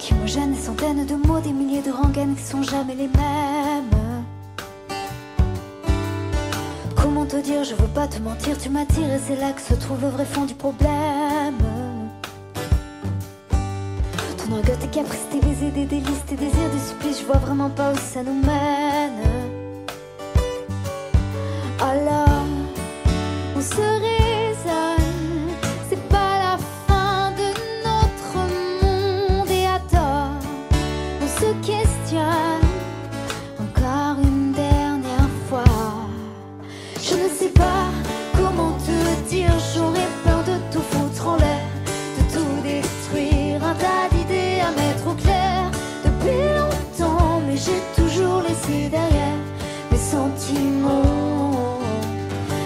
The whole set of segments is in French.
qui me gênent, des centaines de mots, des milliers de rengaines qui sont jamais les mêmes. Comment te dire, je veux pas te mentir, tu m'attires et c'est là que se trouve le vrai fond du problème. Ton orgueil, tes caprices, tes baisers, des délices, tes désirs, des supplices, je vois vraiment pas où ça nous mène. Alors, on se raisonne, c'est pas la fin de notre monde. Et attends, on se questionne encore une dernière fois. Je ne sais pas comment te dire, j'aurais peur de tout foutre en l'air, de tout détruire, un tas d'idées à mettre au clair. Depuis longtemps, mais j'ai toujours laissé derrière mes sentiments.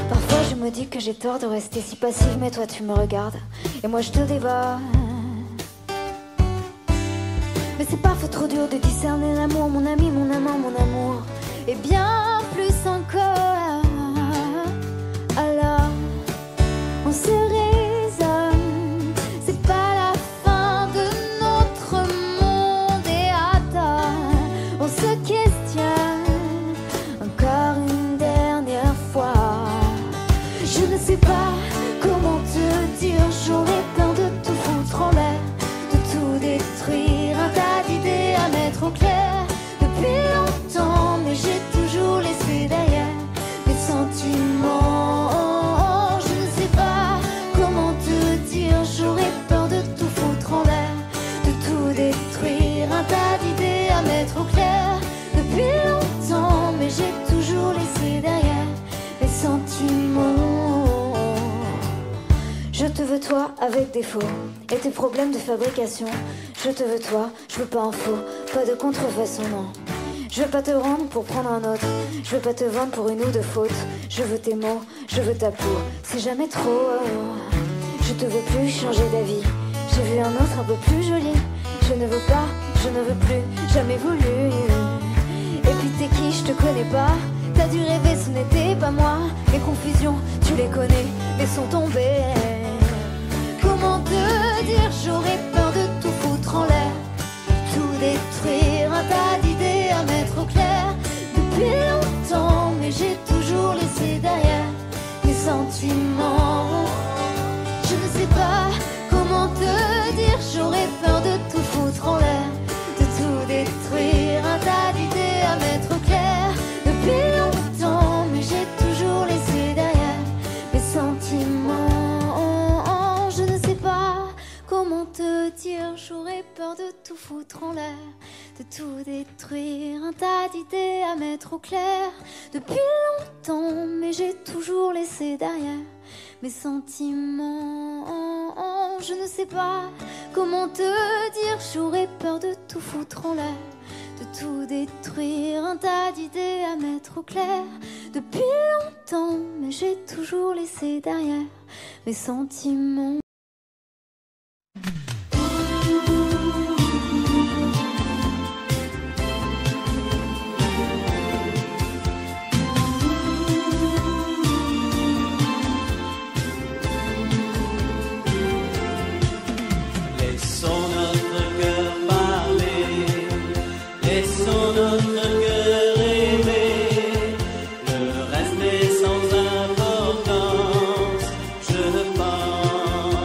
Parfois je me dis que j'ai tort de rester si passive, mais toi tu me regardes et moi je te dévore. Mais c'est parfois trop dur de discerner l'amour, mon ami, mon amant, mon amour, et bien plus encore. Alors, on se raisonne, c'est pas la fin de notre monde. Et attends, on se questionne encore une dernière fois. Je ne sais pas comment te dire, j'aurais peur de tout foutre en l'air, de tout détruire, un tas d'idées à mettre au clair. Depuis longtemps, mais j'ai toujours laissé derrière mes sentiments. Je ne sais pas comment te dire, j'aurais peur de tout foutre en l'air, de tout détruire, un tas d'idées à mettre au clair. Depuis longtemps, mais j'ai toujours laissé derrière mes sentiments. Je te veux toi avec défaut et tes problèmes de fabrication. Je te veux toi, je veux pas en faux, pas de contrefaçon, non. Je veux pas te rendre pour prendre un autre, je veux pas te vendre pour une ou deux fautes. Je veux tes mots, je veux ta peau, c'est jamais trop. Je te veux plus changer d'avis, j'ai vu un autre un peu plus joli. Je ne veux pas, je ne veux plus, jamais voulu. Et puis t'es qui, je te connais pas, t'as dû rêver, ce n'était pas moi. Les confusions, tu les connais, mais sont tombées. Comment te dire, j'aurais peur de tout foutre en l'air, tout détruire, un tas d'idées à mettre au clair. Depuis longtemps, mais j'ai toujours laissé derrière mes sentiments. Je ne sais pas comment te dire, j'aurais peur de tout foutre en l'air, de tout détruire, un tas d'idées à mettre au clair. Depuis longtemps, mais j'ai toujours laissé derrière mes sentiments. Je ne sais pas comment te dire, j'aurais peur de tout foutre en l'air, de tout détruire, un tas d'idées à mettre au clair. Depuis longtemps, mais j'ai toujours laissé derrière mes sentiments. Je ne sais pas comment te dire, j'aurais peur de tout foutre en l'air, de tout détruire, un tas d'idées à mettre au clair. Depuis longtemps, mais j'ai toujours laissé derrière mes sentiments. Le reste est sans importance, je pense.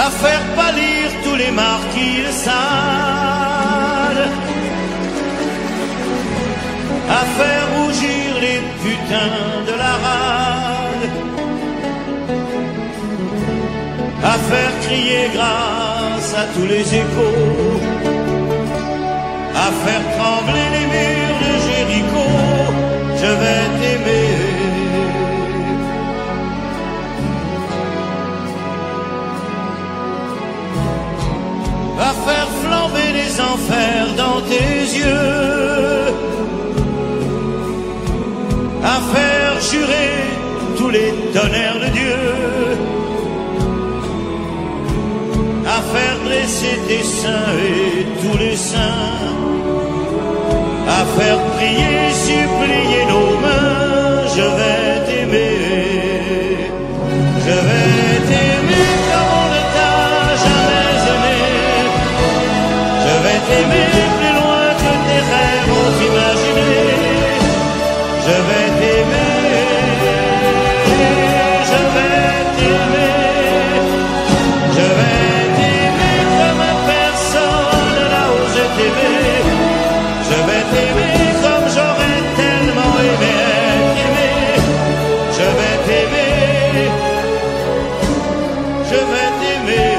à faire pâlir tous les marquis de Sade, à faire rougir les putains de la rade, à faire crier grâce à tous les échos, à faire trembler les murs de Jéricho. Je vais t'aimer. À faire flamber les enfers dans tes yeux, à faire jurer tous les tonnerres de Dieu, à faire dresser tes seins et tous les saints, à faire prier, supplier nos mains. Je vais t'aimer, je vais t'aimer comme on ne t'a jamais aimé. Je vais t'aimer plus loin que tes rêves ont imaginé. Je vais t'aimer, je vais t'aimer, je vais t'aimer comme personne n'a osé t'aimer. Je vais t'aimer comme j'aurais tellement aimé être aimé. Je vais t'aimer, je vais t'aimer.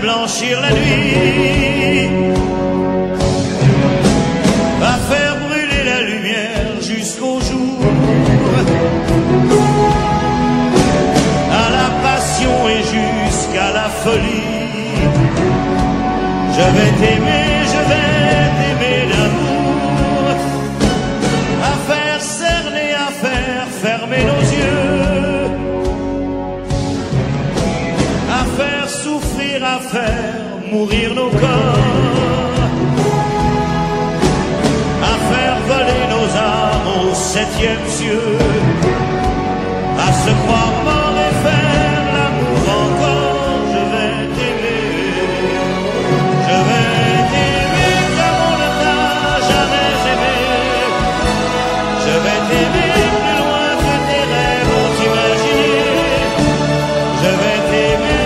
Blanchir la nuit, va faire brûler la lumière jusqu'au jour, à la passion et jusqu'à la folie. Je vais t'aimer, je vais t'aimer d'amour, à faire cerner, à faire fermer nos yeux, à faire souffrir, à faire mourir nos corps, à faire voler nos âmes au septième cieux, à se croire mort et faire l'amour encore. Je vais t'aimer, je vais t'aimer comme on ne t'a jamais aimé. Je vais t'aimer plus loin que tes rêves ont imaginé. Je vais t'aimer,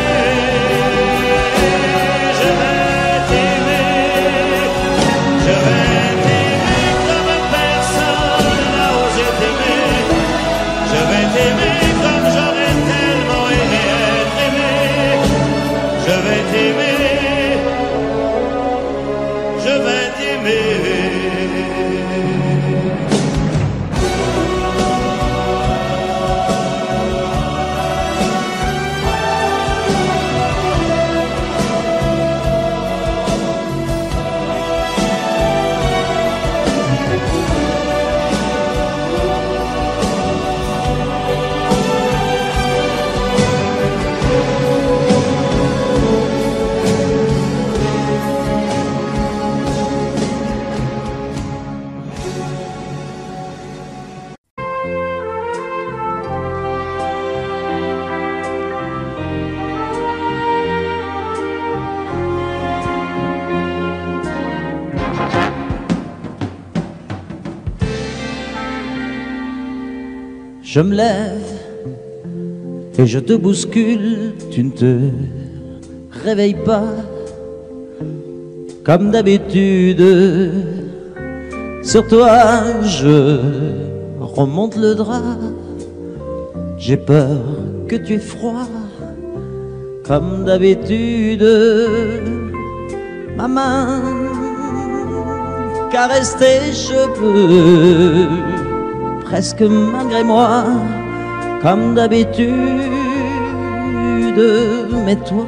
Je me lève et je te bouscule, tu ne te réveilles pas comme d'habitude. Sur toi je remonte le drap, j'ai peur que tu aies froid comme d'habitude. Ma main caresse tes cheveux, presque malgré moi, comme d'habitude. Mais toi,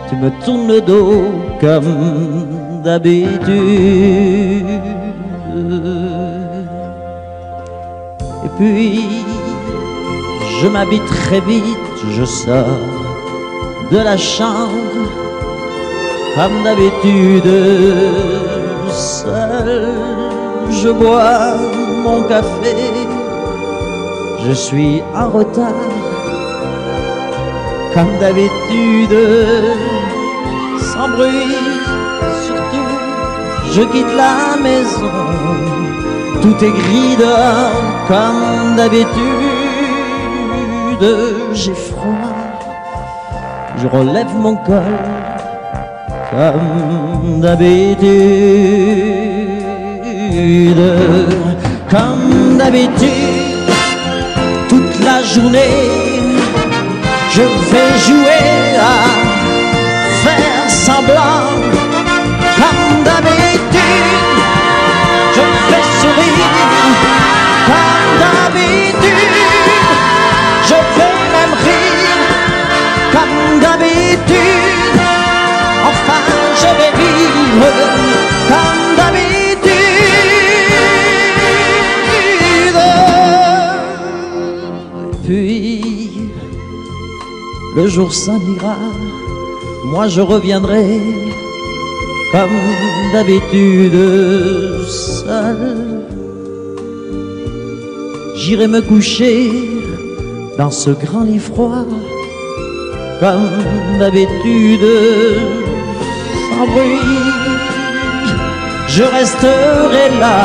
tu me tournes le dos comme d'habitude. Et puis, je m'habille très vite, je sors de la chambre, comme d'habitude, seul, je bois mon café, je suis en retard, comme d'habitude, sans bruit, surtout, je quitte la maison, tout est gris dehors, comme d'habitude, j'ai froid, je relève mon col, comme d'habitude, comme d'habitude, toute la journée, je vais jouer à faire semblant, comme d'habitude, je fais sourire, comme d'habitude, je vais même rire, comme d'habitude, enfin je vais vivre, comme d'habitude. Puis, le jour s'en ira, moi je reviendrai, comme d'habitude, seul. J'irai me coucher dans ce grand lit froid, comme d'habitude, sans bruit. Je resterai là,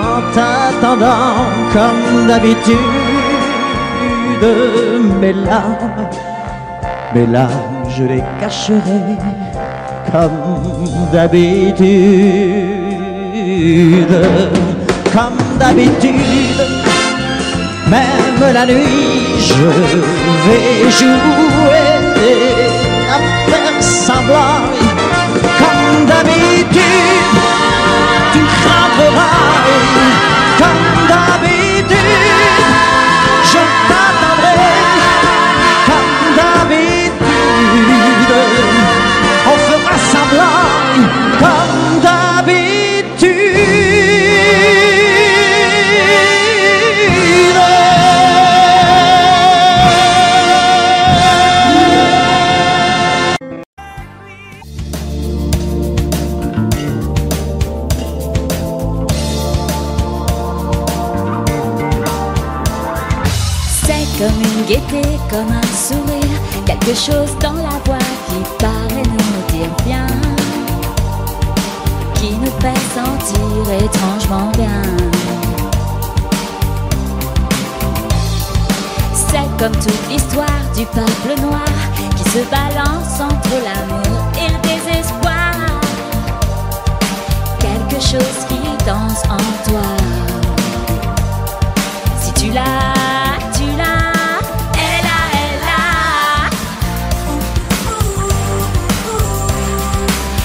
en t'attendant, comme d'habitude. Mes larmes, je les cacherai, comme d'habitude, comme d'habitude, même la nuit je vais jouer à faire semblant, comme d'habitude, tu frapperas, comme d'habitude, je t'attendrai, comme d'habitude. On fera semblant, comme d'habitude. C'est comme une gaieté, comme un sourire, quelque chose dans la voix qui paraît nous dire bien, qui nous fait sentir étrangement bien. C'est comme toute l'histoire du peuple noir qui se balance entre l'amour et le désespoir. Quelque chose qui danse en toi. Si tu l'as, tu l'as, elle a, elle a.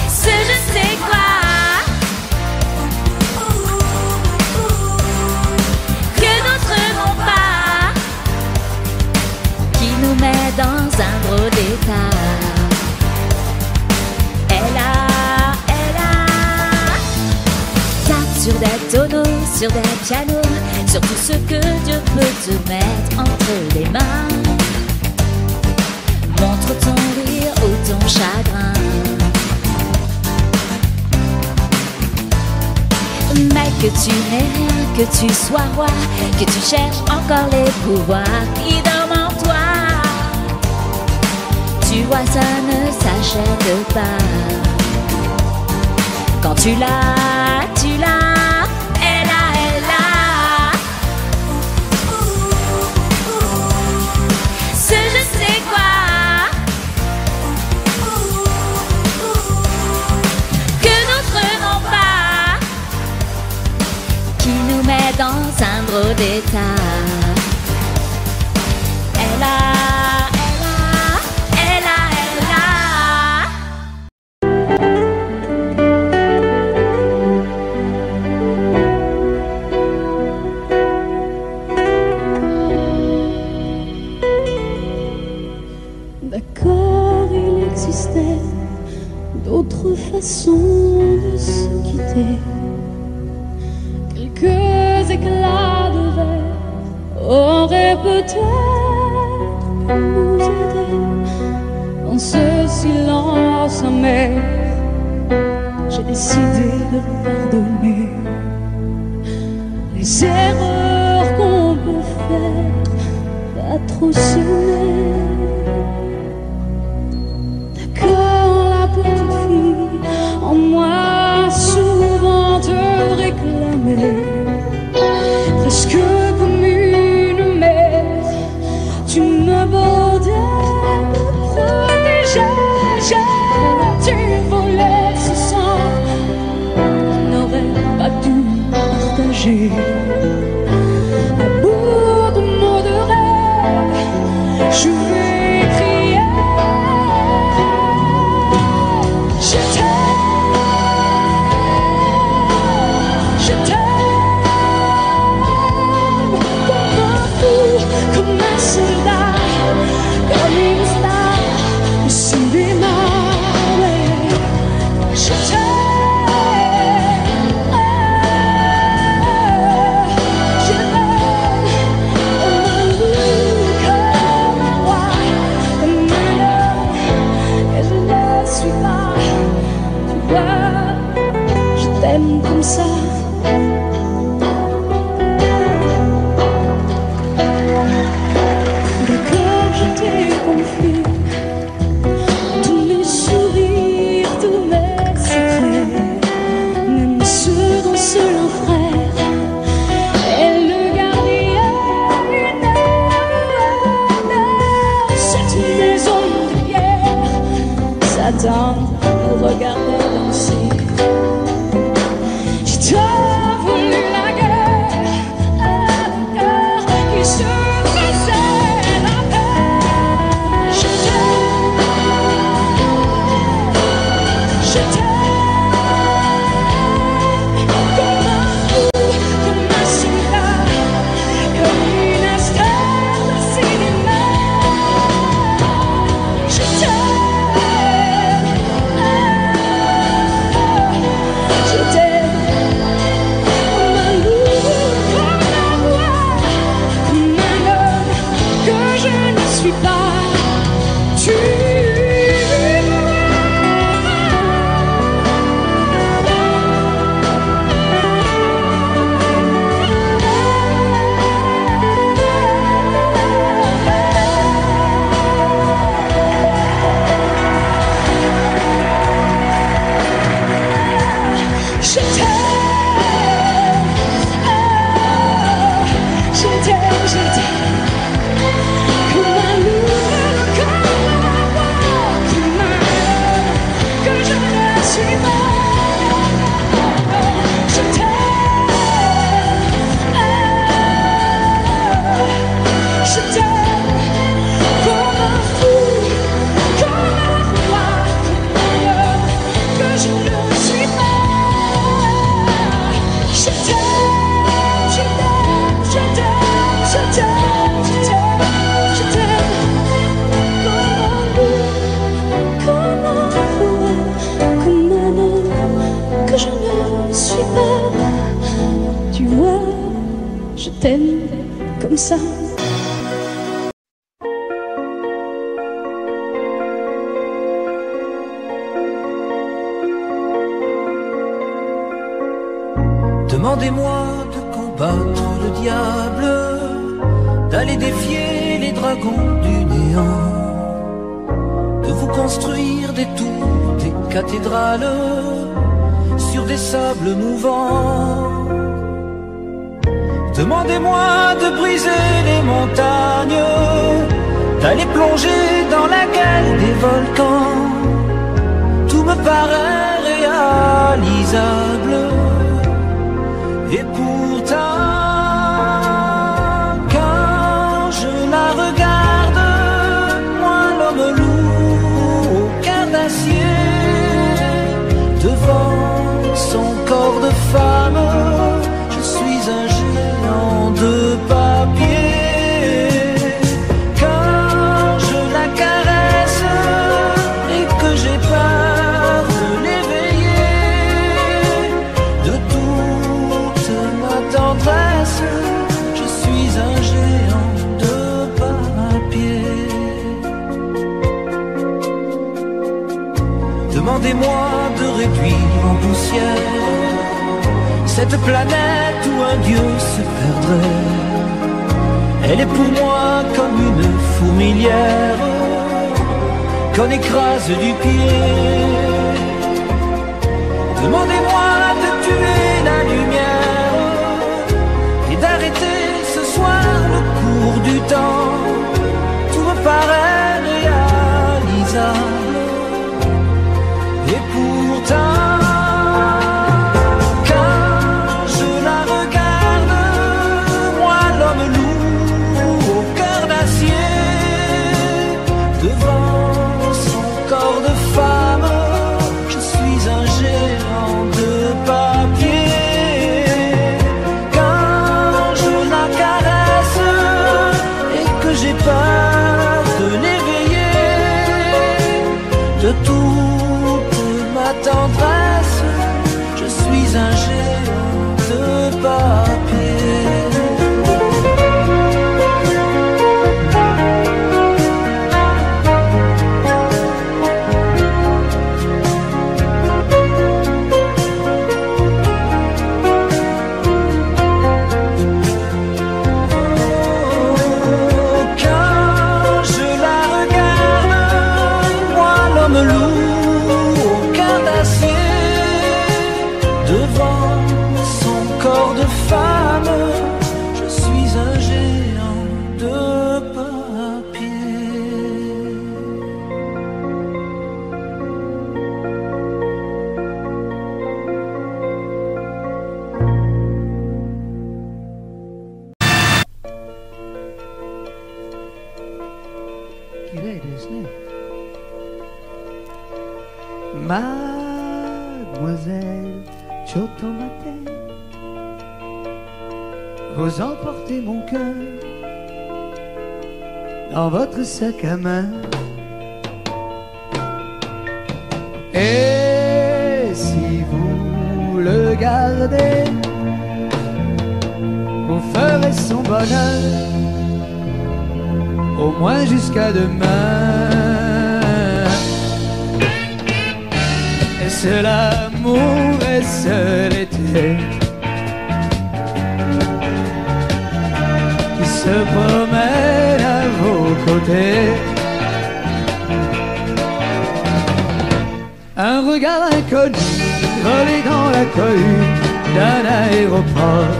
Ce je sais quoi que d'autres n'ont pas, qui nous met dans un drôle d'état. Elle a, elle a. Tape sur des tonneaux, sur des pianos, sur tout ce que Dieu peut te mettre entre les mains. Montre ton rire ou ton chagrin, mais que tu n'aies rien, que tu sois roi, que tu cherches encore les pouvoirs qui dorment en toi. Tu vois, ça ne s'achète pas. Quand tu l'as, tu l'as, elle a, elle a. Ce je sais quoi que d'autres n'ont pas, qui nous met dans un drôle d'état. Elle a, elle a, elle a, elle a. D'accord, il existait d'autres façons de se quitter. Quelques éclats de verre aurait peut-être pu nous aider dans ce silence amer. J'ai décidé de le pardonner. Les erreurs qu'on peut faire, pas trop s'aimer. D'accord, la petite fille en moi souvent te réclamait, presque comme une mère. Tu me bordais, me protégeais, tu volais ce sang qu'on n'aurait pas dû partager. À bout de mots de rêve, je vais crier. Je t'aime, comme un fou, comme un soldat, comme une star au cinéma. Je t'aime, je t'aime comme un loup, comme un roi, comme un homme que je ne suis pas. Tu vois, je t'aime comme ça. D'accord, je t'ai confié tous mes sourires, tous mes secrets, même ceux d'un seul frère. Et le gardien d'une cette maison de pierre, Satan me regardait danser. J'ai tant voulu la guerre, un cœur qui se faisait la paix. Je t'aime, comme un fou, comme un soldat, comme une star de cinéma. Je t'aime, comme un loup, comme un roi, comme un homme que je ne suis pas. Tu je t'aime, comme un loup, comme un roi, comme un homme que je ne suis pas. Je t'aime comme un fou, comme un roi, comme un homme que je ne suis pas. Je t'aime, je t'aime, je t'aime, je t'aime, je t'aime, je t'aime comme un loup, comme un roi, comme un homme que je ne suis pas. Tu vois, je t'aime comme ça. Demandez-moi de combattre le diable, d'aller défier les dragons du néant, de vous construire des tours, des cathédrales sur des sables mouvants. Demandez-moi de briser les montagnes, d'aller plonger dans la gueule des volcans. Tout me paraît réalisable. Et pourtant, quand je la regarde, moi l'homme lourd au cœur d'acier, devant son corps de femme, je suis un géant de papier. Quand je la caresse et que j'ai peur de l'éveiller, de toute ma cette planète où un dieu se perdrait. Elle est pour moi comme une fourmilière qu'on écrase du pied. Demandez-moi de tuer la lumière et d'arrêter ce soir le cours du temps. Tout me paraît réalisable et pourtant de toute ma tendresse, je suis un géant de papier. Mademoiselle Chotomate, vous emportez mon cœur dans votre sac à main. Et si vous le gardez, vous ferez son bonheur, au moins jusqu'à demain. Est-ce l'amour, est-ce l'été qui se promène à vos côtés? Un regard inconnu volé dans la cohue d'un aéroport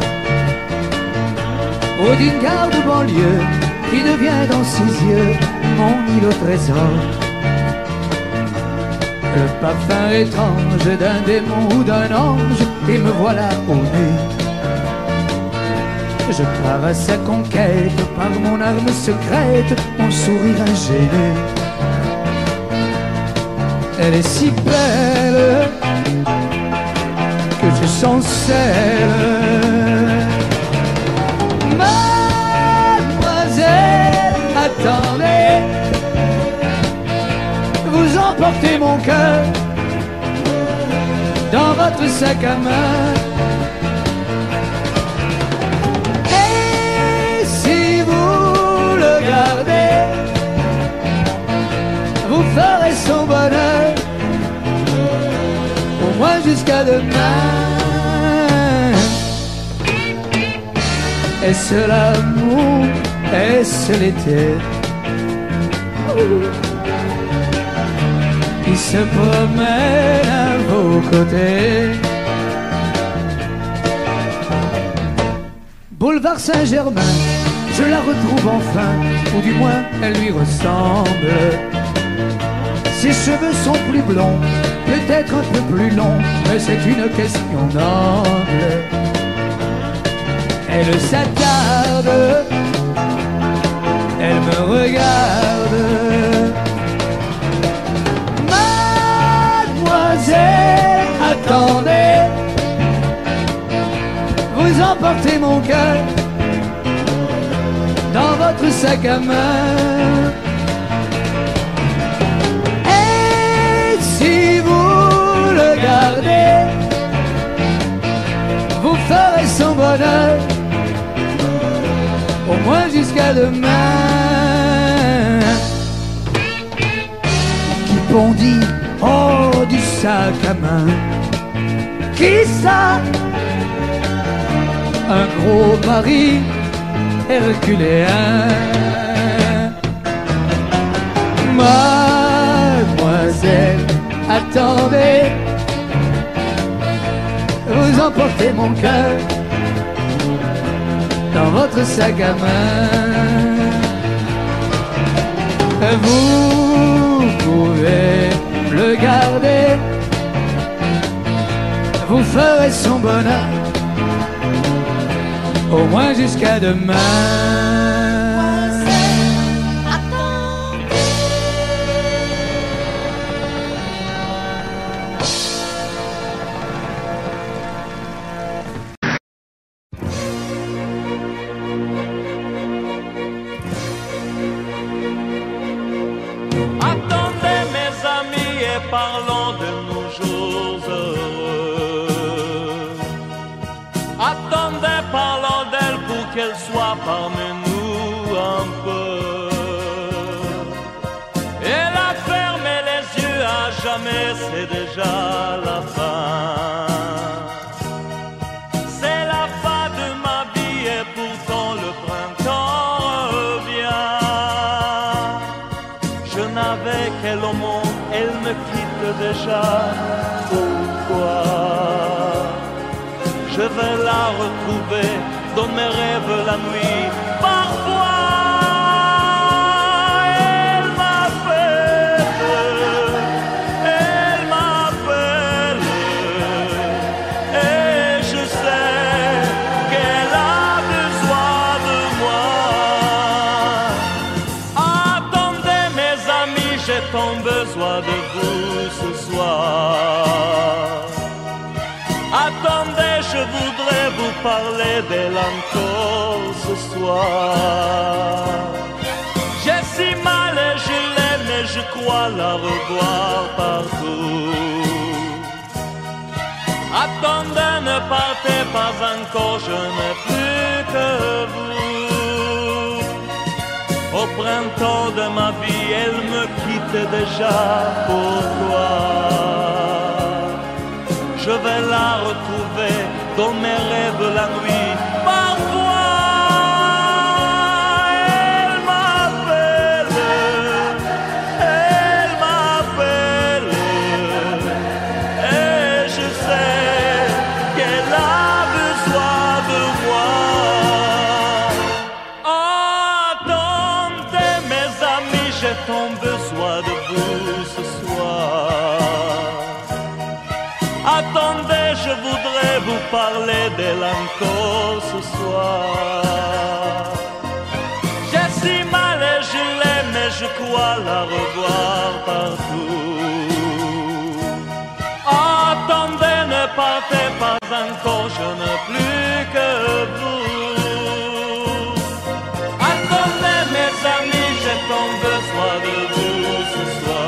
ou d'une gare de banlieue qui devient dans ses yeux mon île au trésor. Le parfum étrange d'un démon ou d'un ange, et me voilà au nu. Je pars à sa conquête par mon arme secrète, mon sourire ingénu. Elle est si belle que je sens celle. Mademoiselle, attendez, vous emportez mon cœur dans votre sac à main. Et si vous le gardez, vous ferez son bonheur, au moins jusqu'à demain. Est-ce l'amour, est-ce l'été qui se promène à vos côtés? Boulevard Saint-Germain, je la retrouve enfin, ou du moins elle lui ressemble. Ses cheveux sont plus blonds, peut-être un peu plus longs, mais c'est une question d'angle. Elle s'attarde, elle me regarde. Mademoiselle, attendez, vous emportez mon cœur dans votre sac à main. Et si vous le gardez, vous ferez son bonheur, au moins jusqu'à demain. Qui bondit hors du sac à main? Qui ça? un gros mari herculéen. Mademoiselle, attendez, vous emportez mon cœur dans votre sac à main. Vous pouvez le garder, vous ferez son bonheur au moins jusqu'à demain. Attendez mes amis et parlons de nos jours heureux. Attendez, parlons d'elle pour qu'elle soit parmi nous un peu. Elle a fermé les yeux à jamais, c'est déjà la fin. C'est la fin de ma vie et pourtant le printemps revient. Je n'avais qu'elle au monde, elle me quitte déjà. Pourquoi? Je vais la retrouver dans mes rêves la nuit. Parfois, elle m'appelle, et je sais qu'elle a besoin de moi. Attendez mes amis, j'ai tant besoin de vous ce soir. Attendez, je voudrais vous parler d'elle encore ce soir. J'ai si mal et je l'aime et je crois la revoir partout. Attendez, ne partez pas encore, je n'ai plus que vous. Au printemps de ma vie, elle me quitte déjà. Pourquoi? Je vais la retrouver dans mes rêves la nuit. Parfois, elle m'appelle, et je sais qu'elle a besoin de moi. Attendez mes amis, j'ai tant besoin de vous ce soir. Attendez, je voudrais vous parler d'elle encore ce soir. J'ai si mal et je l'aime et je crois la revoir partout. Attendez, ne partez pas encore, je n'ai plus que vous. Attendez mes amis, j'ai tant besoin de vous ce soir.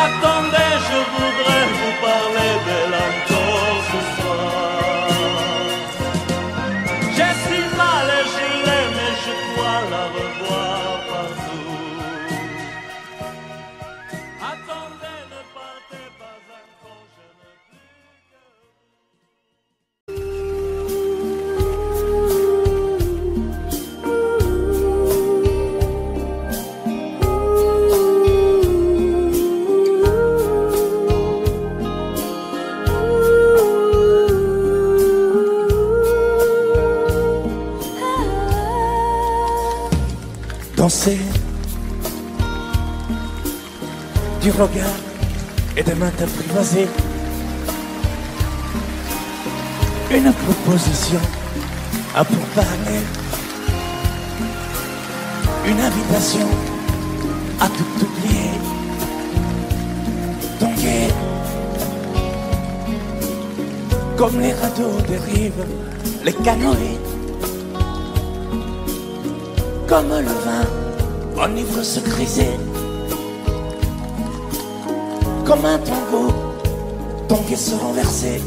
Attendez, je voudrais vous parler d'elle encore ce soir. J'ai si mal et je l'aime et je crois la revoir partout. Attendez, ne partez pas encore, je n'ai plus que danser du regard et des mains apprivoisées. Une proposition à pourparler, une invitation à tout oublier. Tanguer comme les radeaux des rives, les canoës. Comme le vin enivre se griser, comme un tango, tanguer se renverser,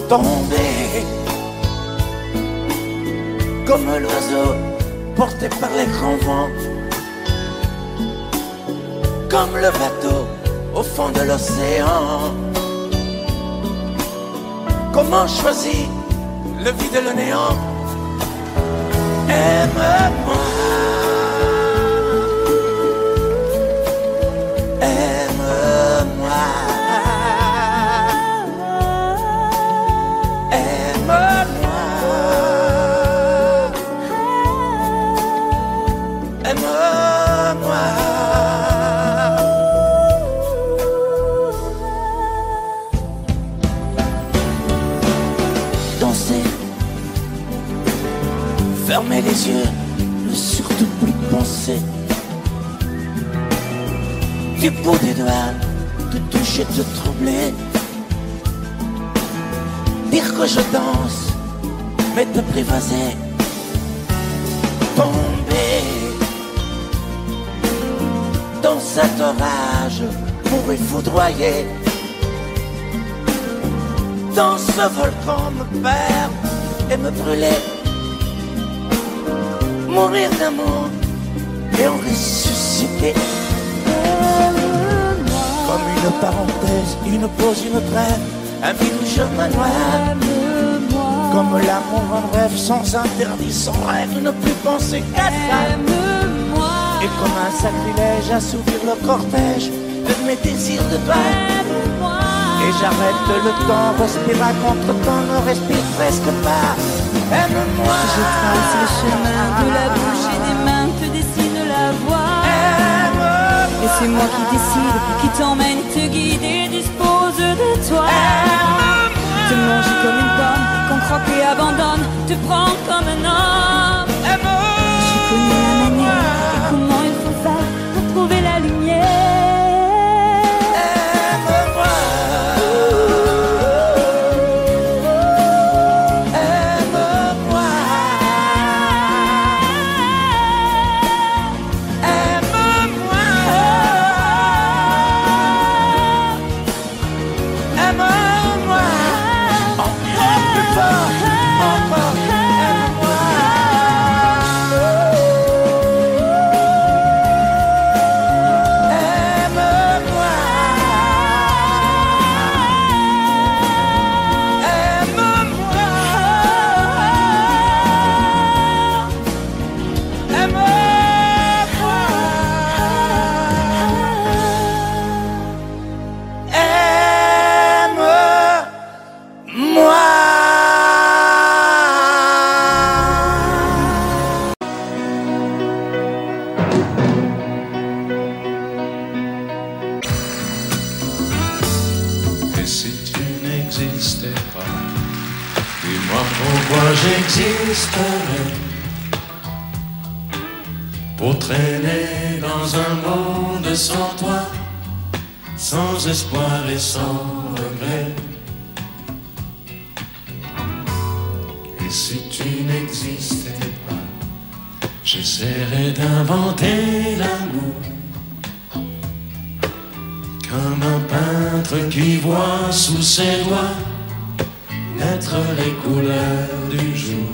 tomber, comme l'oiseau porté par les grands vents, comme le bateau au fond de l'océan. Comment choisir le vide et le néant? Aime-moi, aime-moi, aime-moi, aime-moi. Danser, fermer les yeux, ne surtout plus penser. Du bout des doigts, te toucher, te troubler. Dire que je danse, mais te prévaser. Tomber dans cet orage, mourir foudroyé. Dans ce volcan me perdre et me brûler. Mourir d'amour et en ressusciter. Comme une parenthèse, une pause, une trêve, un vide où je me noie. Comme l'amour en rêve, sans interdit, sans règle, ne plus penser qu'à ça. Et comme un sacrilège, assouvir le cortège de mes désirs de toi. Et j'arrête le temps, respire à contre-temps, ne respire presque pas. Aime-moi. Je trace le chemin de la bouche et des mains, te dessine la voie. Et c'est moi qui décide, qui t'emmène, te guide et dispose de toi. Te manger comme une pomme, qu'on croque et abandonne, te prend comme un homme. Je connais la manière et comment il faut faire pour trouver la lumière. Pour traîner dans un monde sans toi, sans espoir et sans regret. Et si tu n'existais pas, j'essaierais d'inventer l'amour, comme un peintre qui voit sous ses doigts naître les couleurs du jour.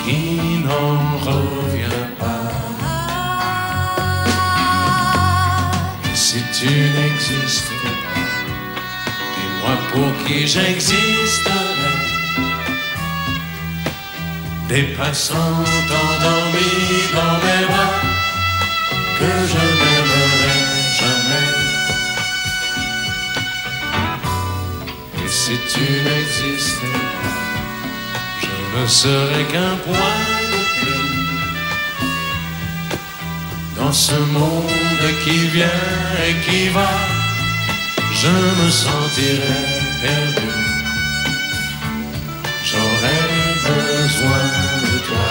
Qui n'en revient pas. Et si tu n'existais pas, dis-moi pour qui j'existerais. Des passants endormis dans mes bras que je n'aimerais jamais. Et si tu n'existais pas, ne serait qu'un point de plus dans ce monde qui vient et qui va. Je me sentirais perdu. J'aurais besoin de toi.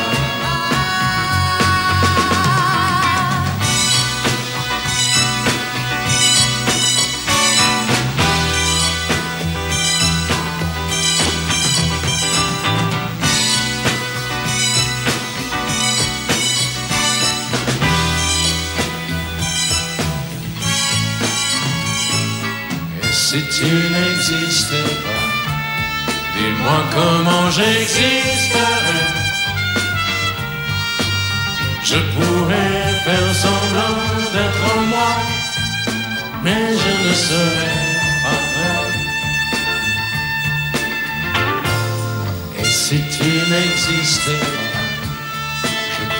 Si tu n'existais pas, dis-moi comment j'existerais. Je pourrais faire semblant d'être moi, mais je ne serais pas vrai.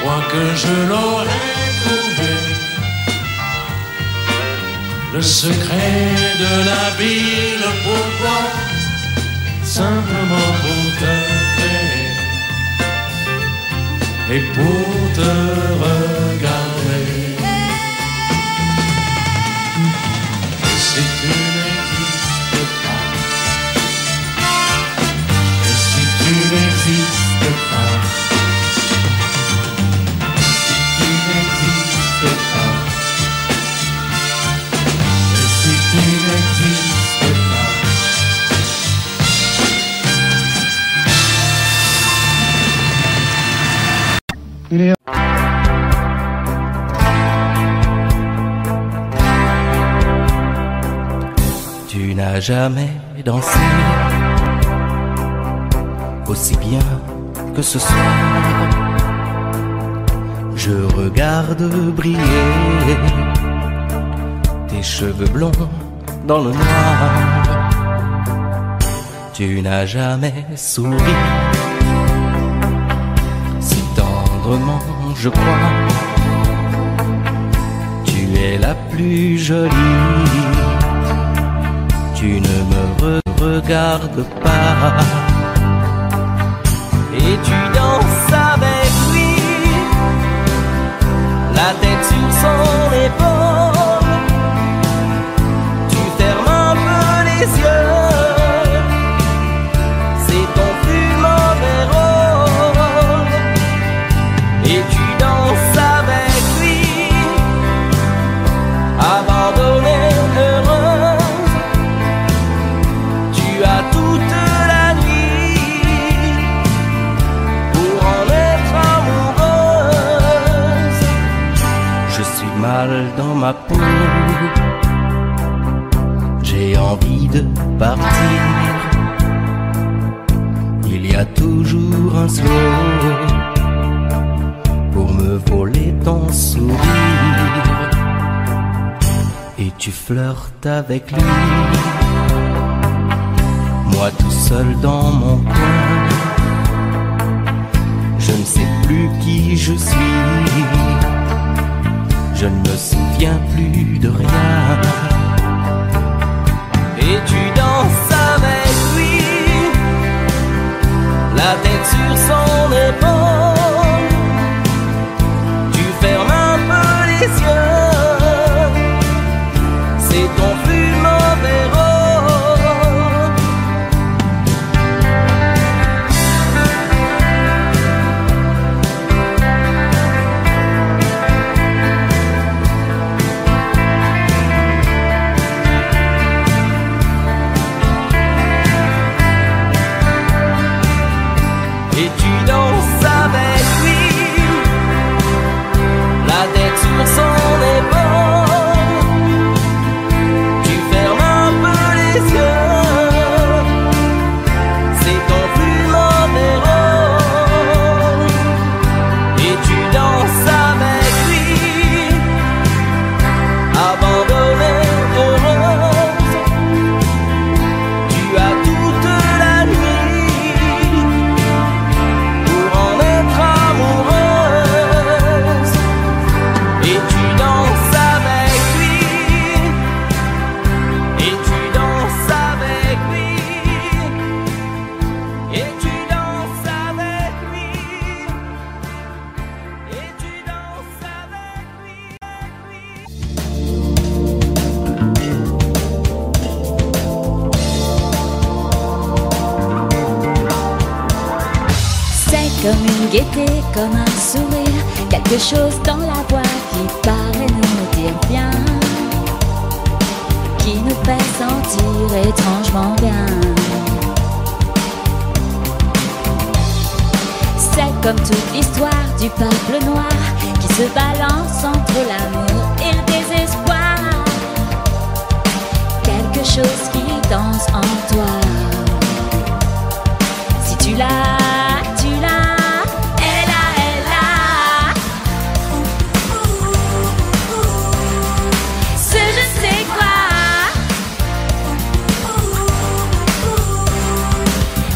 crois que je l'aurais trouvé. Le secret de la ville, pourquoi? Simplement pour t'aimer et pour te regarder. Et si tu n'existes pas, et si tu n'existes pas, si tu n'existes pas, et si tu n'existes pas. Tu n'as jamais dansé aussi bien que ce soir. Je regarde briller tes cheveux blonds dans le noir. Tu n'as jamais souri si tendrement, je crois. Tu es la plus jolie. Tu ne me regardes pas et tu danses avec lui, la tête sur son épaule. Tu fermes un peu les yeux, c'est ton plus mauvais rôle. Et tu danses avec lui, abandonné, heureux. Tu as toute la nuit pour en être amoureuse. Je suis mal dans ma peau, j'ai envie de partir. Il y a toujours un slow pour me voler ton sourire. Et tu flirtes avec lui, moi tout seul dans mon coin. Je ne sais plus qui je suis, je ne me souviens plus de rien. Et tu danses avec lui, la tête sur son épaule. Tu fermes un peu les yeux, c'est ton plus mauvais rôle. Et tu danses avec lui, la tête sur son épaule. Tu fermes un peu les yeux, c'est ton plus mauvais rôle. Et tu danses avec lui, abandonné, heureuse. Tu as toute la nuit pour en être amoureuse. Et tu danses avec lui, et tu danses avec lui, et tu danses avec lui, et tu danses avec lui. C'est comme une gaieté, comme un sourire, quelque chose dans la voix qui paraît nous dire bien, qui nous fait sentir étrangement bien. C'est comme toute l'histoire du peuple noir qui se balance entre l'amour et le désespoir. Quelque chose qui danse en toi. Si tu l'as, tu l'as, elle a, elle a. Ce je sais quoi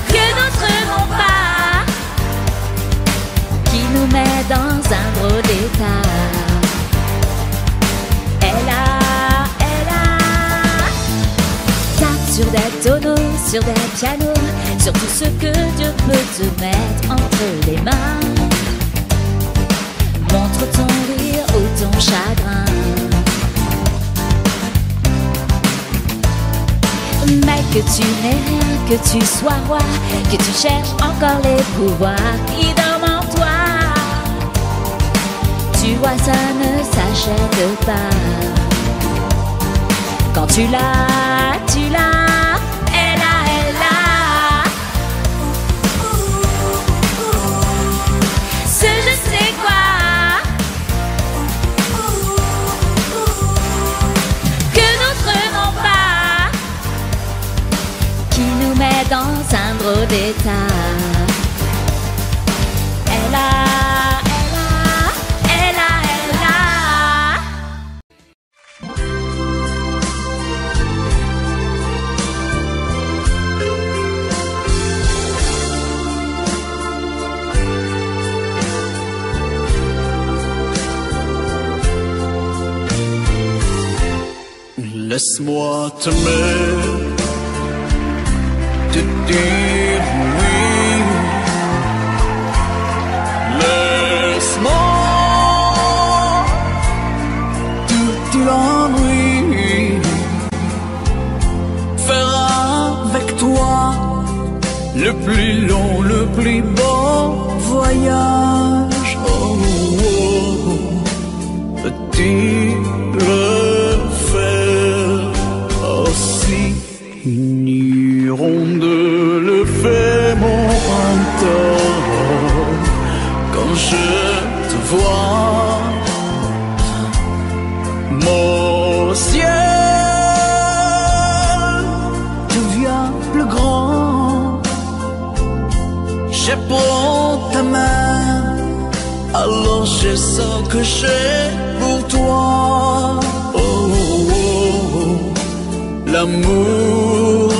que d'autres n'ont pas, qui nous met dans un sur des tonneaux, sur des pianos, sur tout ce que Dieu peut te mettre entre les mains. Montre ton rire ou ton chagrin. Mais que tu n'aies rien, que tu sois roi, que tu cherches encore les pouvoirs qui dorment en toi. Tu vois, ça ne s'achète pas. Quand tu l'as, elle a. Ce je sais quoi que d'autres n'ont pas, qui nous met dans un drôle d'état. Elle a. Laisse-moi t'aimer, te dire oui. Laisse-moi tout l'ennui, faire avec toi le plus long, le plus beau voyage. Oh, oh, petit de le fait mon printemps. Quand je te vois, mon ciel devient plus grand. Je prends ta main, alors je sens que j'ai pour toi. Oh, oh, oh, l'amour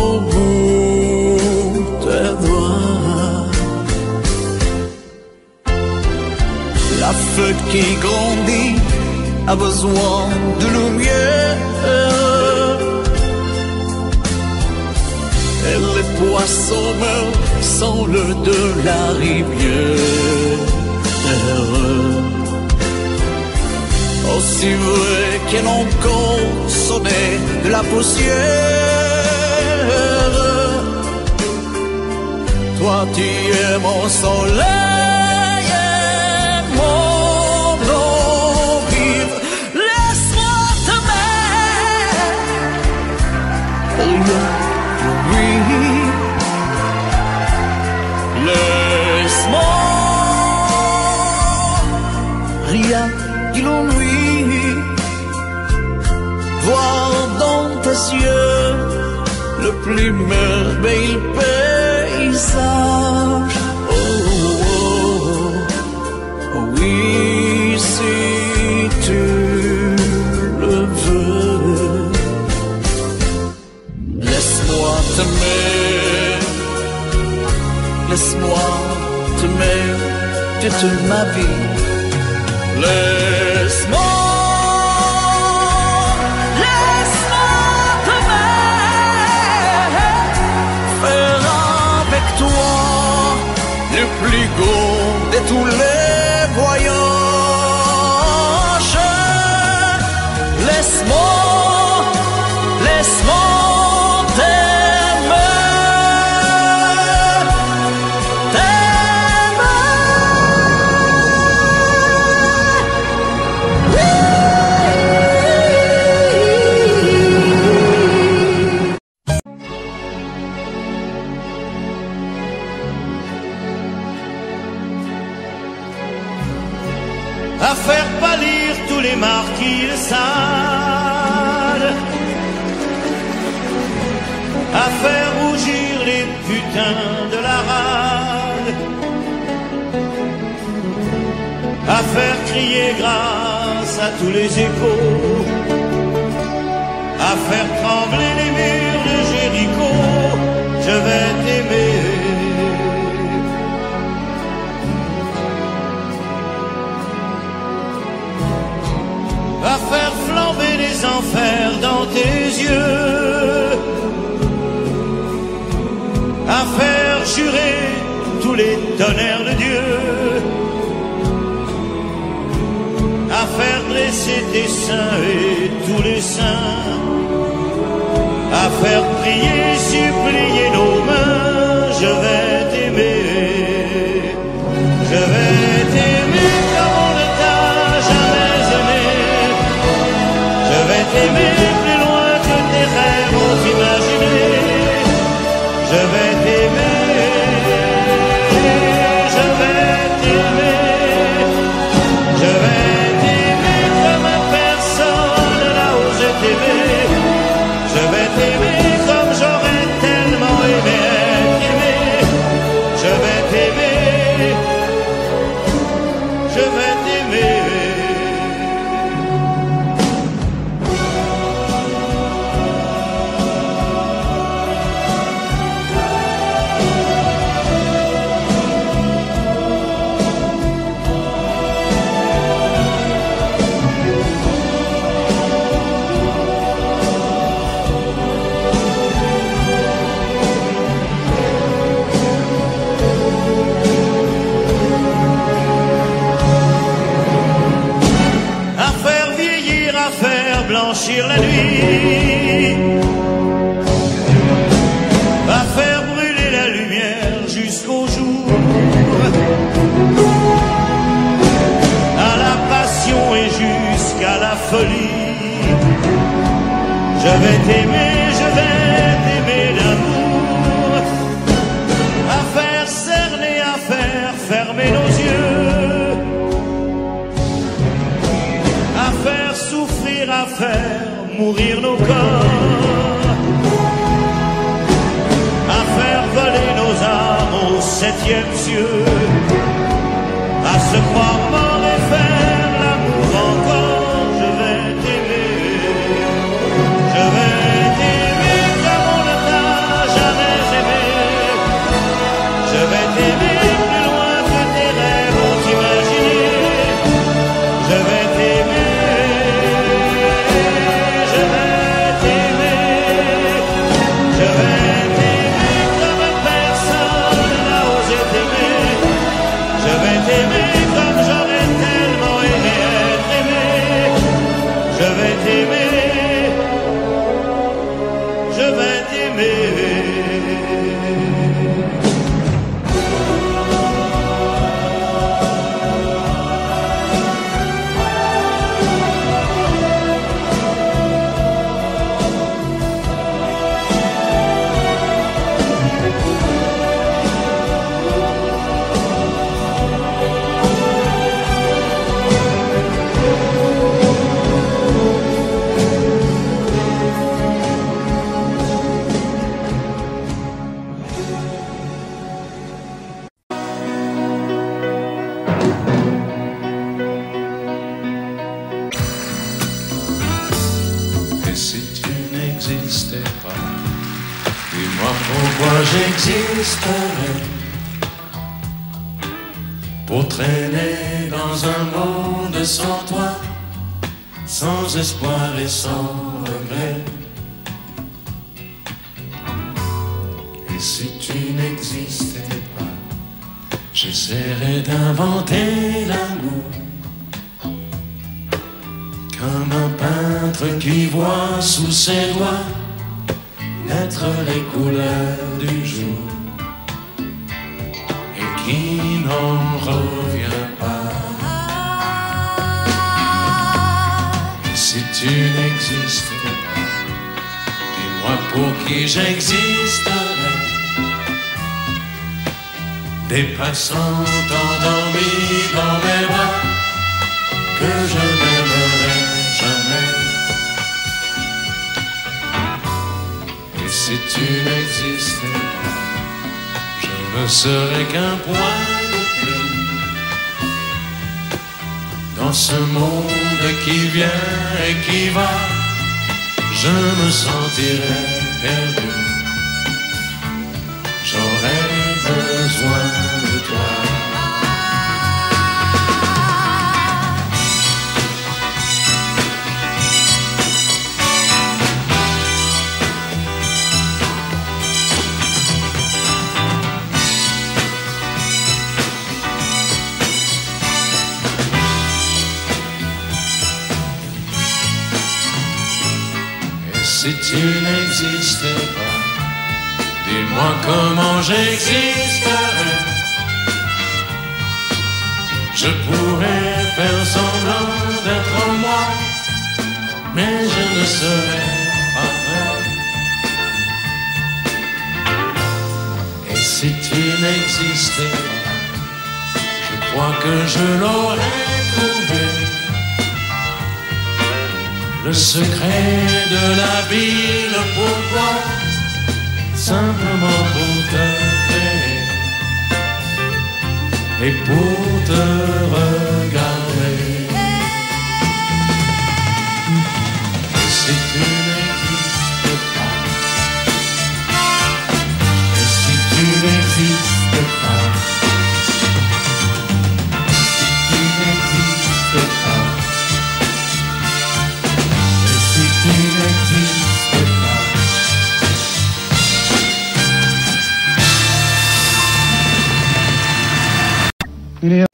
au bout des doigts. La feuille qui grandit a besoin de lumière, et les poissons meurent sans l'eau de la rivière. Aussi vrai qu'elle encore sonné de la poussière. Toi tu es mon soleil et mon eau vive. Laisse-moi t'aimer, oui. Laisse-moi rien que l'ennui, voir dans tes yeux le plus merveilleux paysage. Oh, oh, oh, oui, si tu le veux. Laisse-moi t'aimer, laisse-moi t'aimer toute ma vie. Laisse-moi le plus gros de tous les voyages. Laisse-moi t'aimer, à faire pâlir tous les marquis de Sade, à faire rougir les putains de la rade, à faire crier grâce à tous les échos, à faire trembler les murs de Jéricho. Je vais t'aimer. À faire flamber les enfers dans tes yeux, tonnerre de Dieu, à faire dresser tes seins et tous les saints, à faire prier, supplier nos mains. Je vais t'aimer, je vais t'aimer comme on ne t'a jamais aimé. Je vais t'aimer plus loin que tes rêves ont imaginé. Je vais t'aimer, je vais t'aimer, je vais t'aimer comme personne n'a osé t'aimer. Je vais t'aimer comme j'aurais tellement aimé être aimé. Je vais t'aimer, je vais t'aimer. Blanchir la nuit, va faire brûler la lumière jusqu'au jour, à la passion et jusqu'à la folie. Je vais t'aimer, je vais t'aimer d'amour, à faire cerner, à faire fermer nos yeux, à faire souffrir, à faire mourir nos corps, à faire voler nos âmes au septième cieux, à se croire mort et faire l'amour encore. Je vais t'aimer, je vais t'aimer comme on ne t'a jamais aimé. Je vais t'aimer plus loin que tes rêves ont imaginé. Je vais t'aimer, comme j'aurais tellement aimé être aimé. Je vais t'aimer, je vais t'aimer. J'existerais pour traîner dans un monde sans toi, sans espoir et sans regret. Et si tu n'existais pas, j'essaierais d'inventer l'amour, comme un peintre qui voit sous ses doigts naître les couleurs du jour et qui n'en revient pas. Et si tu n'existais pas, dis-moi pour qui j'existerais. Des passants endormis dans mes bras que je n'aimerais jamais. Si tu n'existais pas, je ne serais qu'un point de plus dans ce monde qui vient et qui va. Je me sentirais perdu, j'aurais besoin de toi. si tu n'existais pas, dis-moi comment j'existerais. Je pourrais faire semblant d'être moi, mais je ne serais pas vrai. Et si tu n'existais pas, je crois que je l'aurais trouvé. Le secret de la vie, le pourquoi, simplement pour te créer et pour te regarder. Et si tu n'existes pas, et si tu n'existes pas, si tu n'existes pas, et si tu n'existes pas. Il est...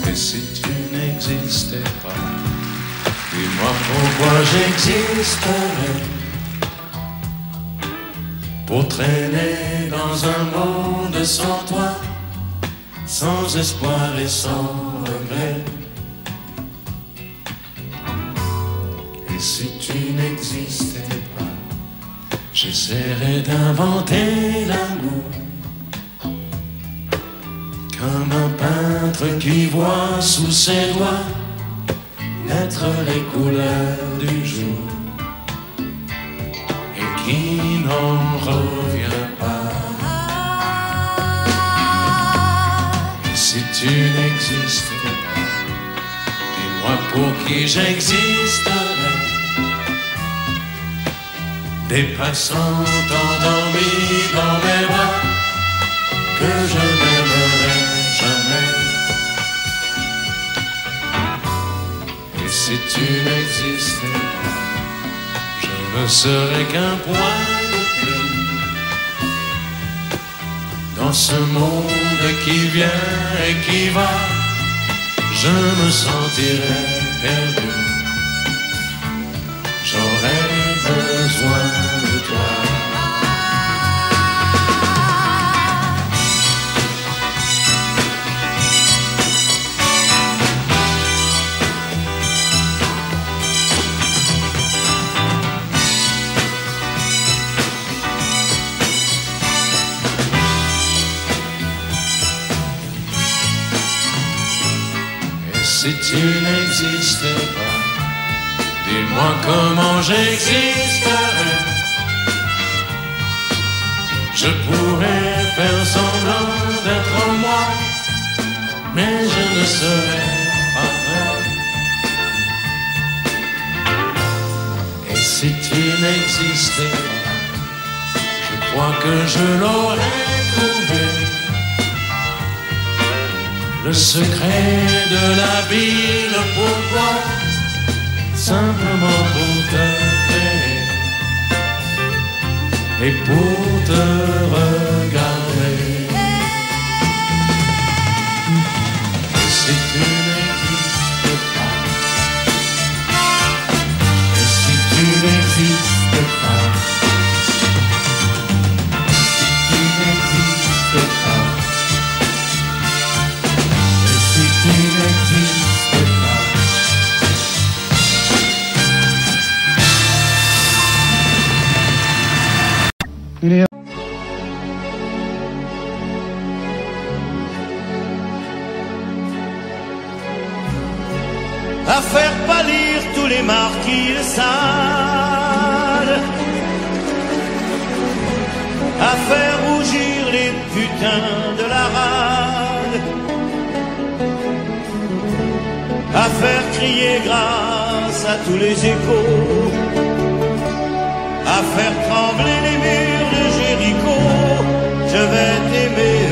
Et si tu n'existais pas, dis-moi pourquoi j'existerais. Pour traîner dans un monde sans toi, sans espoir et sans regret. Et si tu n'existais pas, j'essaierais d'inventer l'amour, comme un peintre qui voit sous ses doigts naître les couleurs du jour et qui n'en revient pas. Et si tu n'existais pas, dis-moi pour qui j'existerais. Des passants endormis dans mes bras que je n'aimerai jamais. Et si tu n'existais pas, je ne serais qu'un point de plus dans ce monde qui vient et qui va. Je me sentirais perdu. J'aurais besoin de toi. Et si tu n'existais pas, dis-moi comment j'existerais. Je pourrais faire semblant d'être moi, mais je ne serais pas vrai. Et si tu n'existais pas, je crois que je l'aurais trouvé. Le secret de la vie, le pourquoi, simplement pour te créer et pour te regarder. Et si tu n'existes pas, et si tu n'existes pas, si tu n'existes pas, et si tu n'existes pas. Il est... à faire pâlir tous les marquis de Sade, à faire rougir les putains de la rade, à faire crier grâce à tous les échos, à faire trembler les murs de Jéricho. Je vais t'aimer.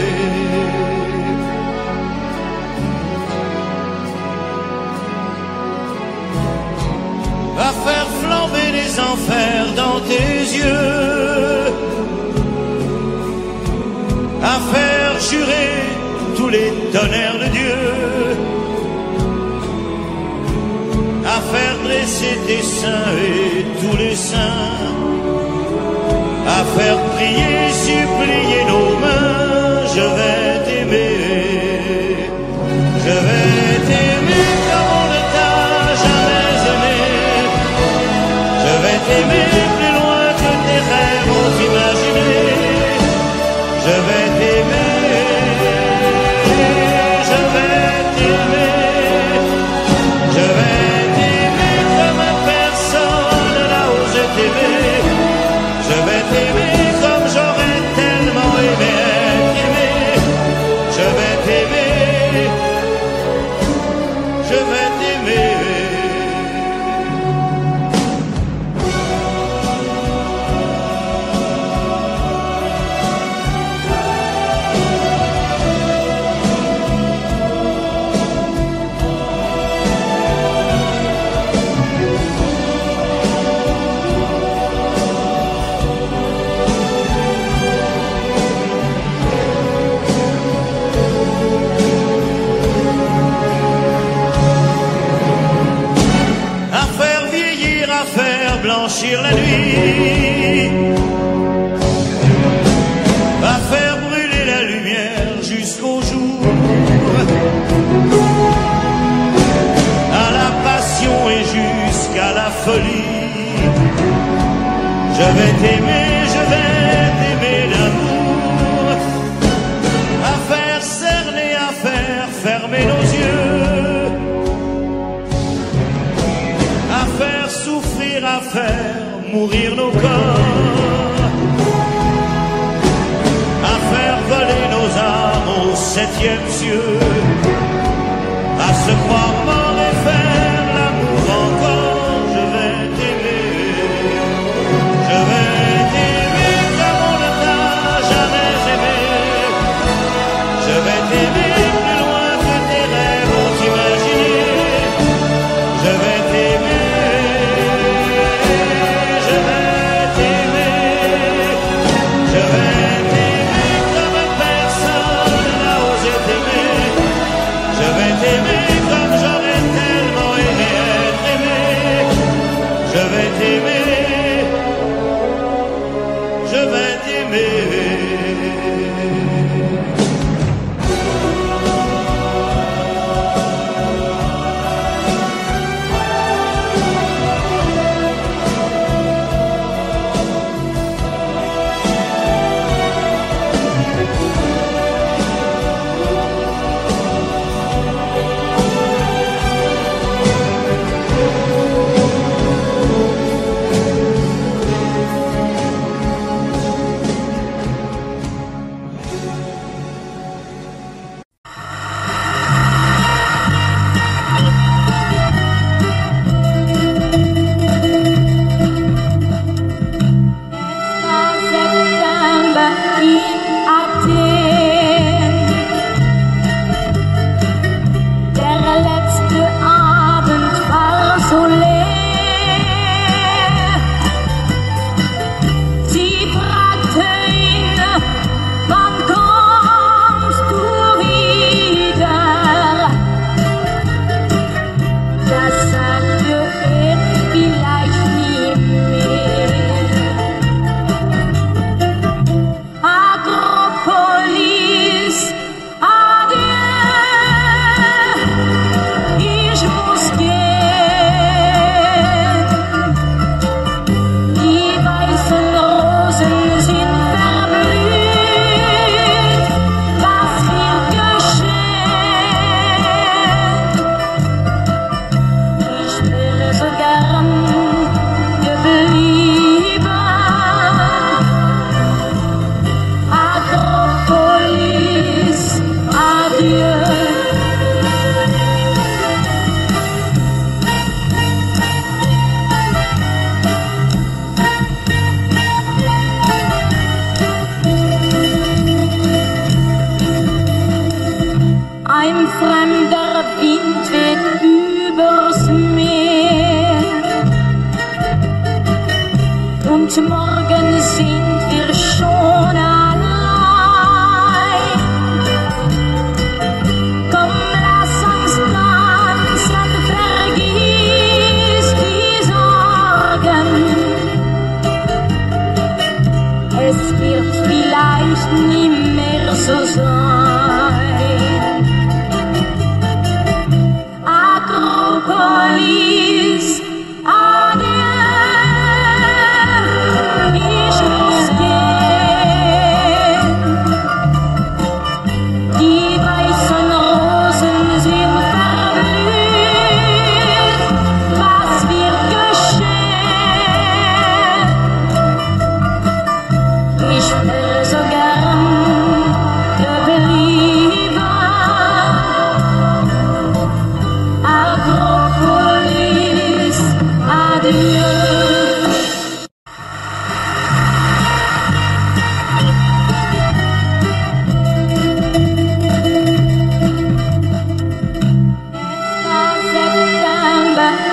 À faire flamber les enfers dans tes yeux, à faire jurer tous les tonnerres de Dieu, à faire dresser tes seins et tous les saints, à faire prier, supplier nos mains. Je vais t'aimer, je vais t'aimer comme on ne t'a jamais aimé. Je vais t'aimer plus loin que tes rêves ont imaginé. Je vais t'aimer, je vais t'aimer, je vais t'aimer comme personne n'a osé t'aimer. Je vais t'aimer comme j'aurais tellement aimé être aimé. Je vais t'aimer, je vais t'aimer. Blanchir la nuit, va faire brûler la lumière jusqu'au jour, à la passion et jusqu'à la folie. Je vais t'aimer, je vais t'aimer d'amour, à faire cerner, à faire fermer nos yeux, à faire souffrir, à faire mourir nos corps, à faire voler nos âmes au septième cieux, à se croire mort et faire l'amour encore. Je vais t'aimer, je vais t'aimer comme on ne t'a jamais aimé. Je vais t'aimer plus loin que tes rêves ont imaginé. Je vais t'aimer, je vais t'aimer comme personne n'a osé t'aimer. Je vais t'aimer comme je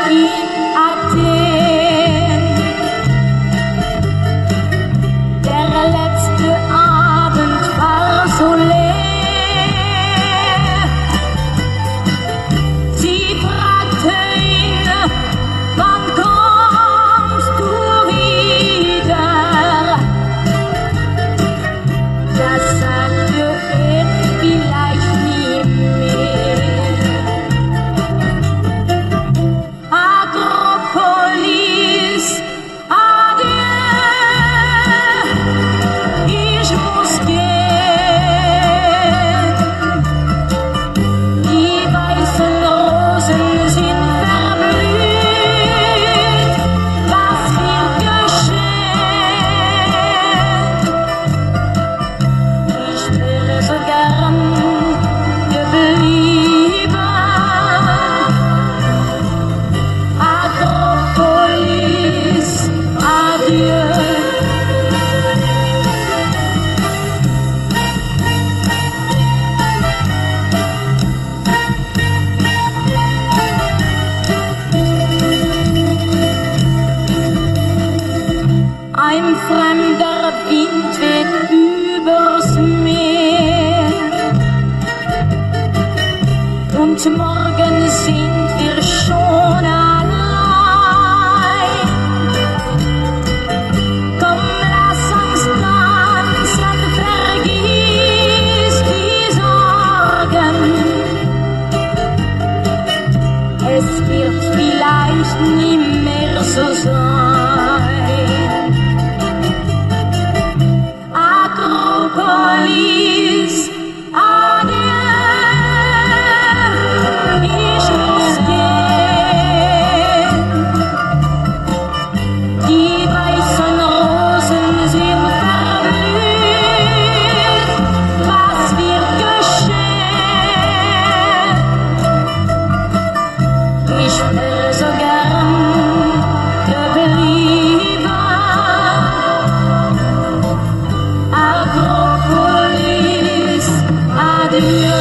in Athen. Der letzte Abend war so leer. Sie fragte ihn, wann kommst du wieder? Das sagte er vielleicht nie mehr. Akropolis, adieu, ich muss gehen. Die weißen Rosen sind verblüht, was wird geschehen? Ich wäre so gern geblieben. Akropolis, adieu. Ein fremder Wind weht übers Meer und morgen sind wir schon allein. Komm, lass uns tanzen, vergiss die Sorgen. Es wird vielleicht nie mehr so sein. Akropolis, adieu, ich muss gehen. Die weißen Rosen sind verblüht, was wird geschehen? Ich wäre so gern geblieben. Akropolis, adieu.